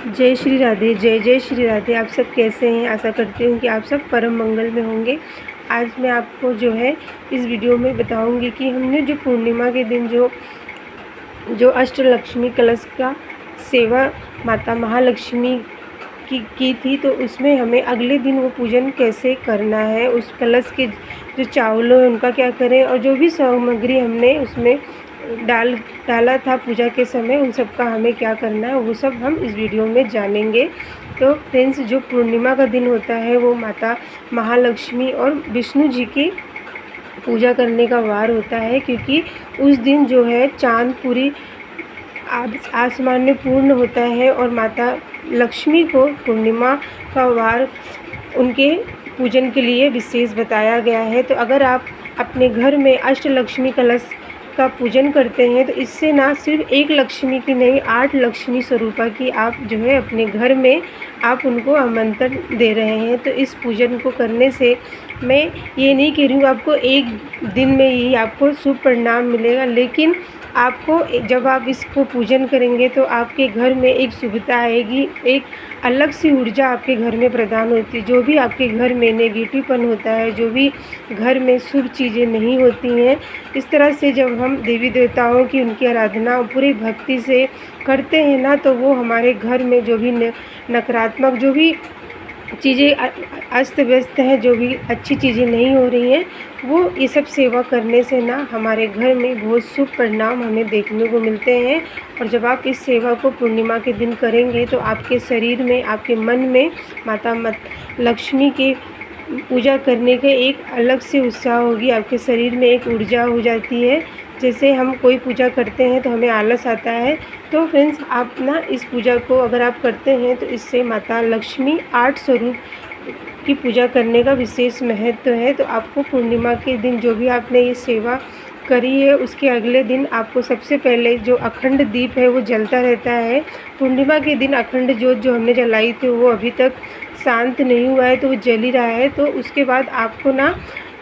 जय श्री राधे, जय जय श्री राधे। आप सब कैसे हैं? आशा करती हूँ कि आप सब परम मंगल में होंगे। आज मैं आपको जो है इस वीडियो में बताऊँगी कि हमने जो पूर्णिमा के दिन जो अष्टलक्ष्मी कलश का सेवा माता महालक्ष्मी की थी, तो उसमें हमें अगले दिन वो पूजन कैसे करना है, उस कलश के जो चावलों है उनका क्या करें, और जो भी सामग्री हमने उसमें डाला था पूजा के समय, उन सब का हमें क्या करना है, वो सब हम इस वीडियो में जानेंगे। तो फ्रेंड्स, जो पूर्णिमा का दिन होता है वो माता महालक्ष्मी और विष्णु जी की पूजा करने का वार होता है, क्योंकि उस दिन जो है चाँद पूरी आसमान में पूर्ण होता है और माता लक्ष्मी को पूर्णिमा का वार उनके पूजन के लिए विशेष बताया गया है। तो अगर आप अपने घर में अष्टलक्ष्मी कलश का पूजन करते हैं तो इससे ना सिर्फ एक लक्ष्मी की नहीं, 8 लक्ष्मी स्वरूपा की आप जो है अपने घर में आप उनको आमंत्रण दे रहे हैं। तो इस पूजन को करने से मैं ये नहीं कह रही हूँ आपको एक दिन में ही आपको शुभ परिणाम मिलेगा, लेकिन आपको जब आप इसको पूजन करेंगे तो आपके घर में एक शुभता आएगी, एक अलग सी ऊर्जा आपके घर में प्रदान होती है। जो भी आपके घर में नेगेटिवपन होता है, जो भी घर में शुभ चीज़ें नहीं होती हैं, इस तरह से जब हम देवी देवताओं की उनकी आराधना पूरी भक्ति से करते हैं ना, तो वो हमारे घर में जो भी नकारात्मक जो भी चीज़ें अस्त व्यस्त हैं, जो भी अच्छी चीज़ें नहीं हो रही हैं, वो ये सब सेवा करने से ना हमारे घर में बहुत शुभ परिणाम हमें देखने को मिलते हैं। और जब आप इस सेवा को पूर्णिमा के दिन करेंगे तो आपके शरीर में, आपके मन में माता लक्ष्मी की पूजा करने के एक अलग से उत्साह होगी, आपके शरीर में एक ऊर्जा हो जाती है। जैसे हम कोई पूजा करते हैं तो हमें आलस आता है, तो फ्रेंड्स आप ना इस पूजा को अगर आप करते हैं तो इससे माता लक्ष्मी 8 स्वरूप की पूजा करने का विशेष महत्व है। तो आपको पूर्णिमा के दिन जो भी आपने ये सेवा करी है उसके अगले दिन आपको सबसे पहले जो अखंड दीप है वो जलता रहता है। पूर्णिमा के दिन अखंड ज्योत जो हमने जलाई थी वो अभी तक शांत नहीं हुआ है, तो वो जल ही रहा है। तो उसके बाद आपको ना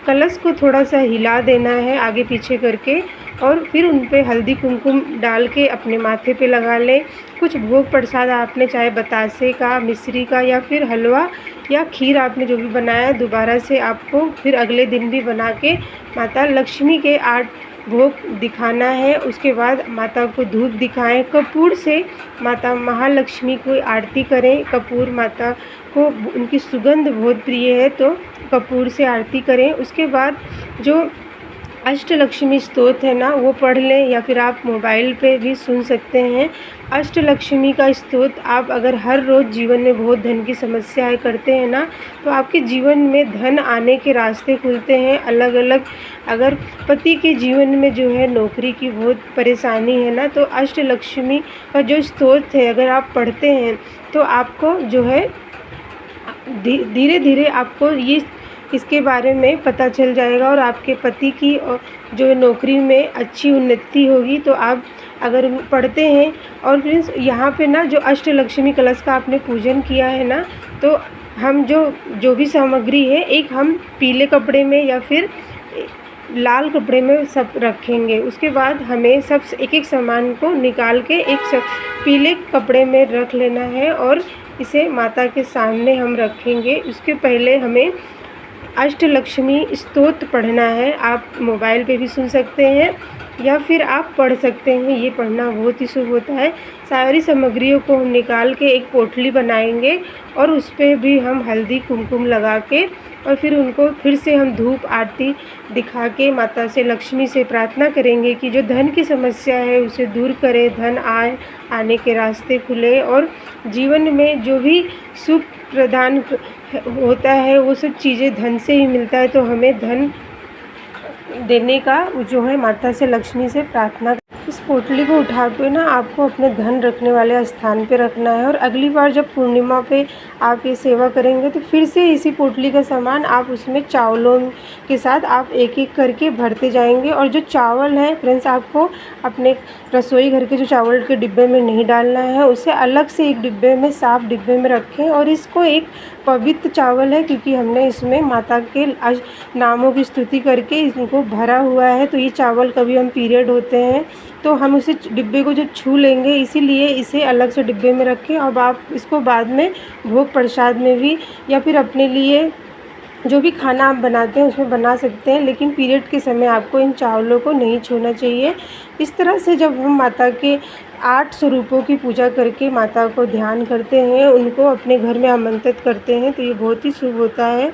कलश को थोड़ा सा हिला देना है आगे पीछे करके, और फिर उन पे हल्दी कुमकुम डाल के अपने माथे पे लगा लें। कुछ भोग प्रसाद आपने चाहे बतासे का, मिश्री का या फिर हलवा या खीर आपने जो भी बनाया, दोबारा से आपको फिर अगले दिन भी बना के माता लक्ष्मी के 8 भोग दिखाना है। उसके बाद माता को धूप दिखाएं, कपूर से माता महालक्ष्मी को आरती करें। कपूर माता को उनकी सुगंध बहुत प्रिय है, तो कपूर से आरती करें। उसके बाद जो अष्टलक्ष्मी स्तोत्र है ना वो पढ़ लें, या फिर आप मोबाइल पे भी सुन सकते हैं। अष्टलक्ष्मी का स्तोत्र आप अगर हर रोज़ जीवन में बहुत धन की समस्याएं करते हैं ना, तो आपके जीवन में धन आने के रास्ते खुलते हैं अलग अलग। अगर पति के जीवन में जो है नौकरी की बहुत परेशानी है ना, तो अष्टलक्ष्मी का जो स्तोत्र है अगर आप पढ़ते हैं तो आपको जो है धीरे धीरे आपको ये इसके बारे में पता चल जाएगा और आपके पति की जो नौकरी में अच्छी उन्नति होगी। तो आप अगर पढ़ते हैं, और फ्रेंड्स यहाँ पे ना जो अष्टलक्ष्मी कलश का आपने पूजन किया है ना, तो हम जो भी सामग्री है एक हम पीले कपड़े में या फिर लाल कपड़े में सब रखेंगे। उसके बाद हमें सब एक एक सामान को निकाल के एक पीले कपड़े में रख लेना है और इसे माता के सामने हम रखेंगे। उसके पहले हमें अष्टलक्ष्मी स्तोत्र पढ़ना है। आप मोबाइल पे भी सुन सकते हैं या फिर आप पढ़ सकते हैं, ये पढ़ना बहुत ही शुभ होता है। सारी सामग्रियों को हम निकाल के एक पोटली बनाएंगे और उस पर भी हम हल्दी कुमकुम लगा के और फिर उनको फिर से हम धूप आरती दिखा के माता से लक्ष्मी से प्रार्थना करेंगे कि जो धन की समस्या है उसे दूर करे, धन आने के रास्ते खुले और जीवन में जो भी सुख प्रदान होता है वो सब चीज़ें धन से ही मिलता है। तो हमें धन देने का जो है माता से लक्ष्मी से प्रार्थना। इस पोटली को उठा के ना आपको अपने धन रखने वाले स्थान पे रखना है, और अगली बार जब पूर्णिमा पे आप ये सेवा करेंगे तो फिर से इसी पोटली का सामान आप उसमें चावलों के साथ आप एक एक करके भरते जाएंगे। और जो चावल है फ्रेंड्स, आपको अपने रसोई घर के जो चावल के डिब्बे में नहीं डालना है, उसे अलग से एक डिब्बे में, साफ डिब्बे में रखें और इसको एक पवित्र चावल है, क्योंकि हमने इसमें माता के नामों की स्तुति करके इनको भरा हुआ है। तो ये चावल कभी हम पीरियड होते हैं तो हम उसे डिब्बे को जो छू लेंगे, इसीलिए इसे अलग से डिब्बे में रखें। अब आप इसको बाद में भोग प्रसाद में भी या फिर अपने लिए जो भी खाना आप बनाते हैं उसमें बना सकते हैं, लेकिन पीरियड के समय आपको इन चावलों को नहीं छूना चाहिए। इस तरह से जब हम माता के 8 स्वरूपों की पूजा करके माता को ध्यान करते हैं, उनको अपने घर में आमंत्रित करते हैं, तो ये बहुत ही शुभ होता है।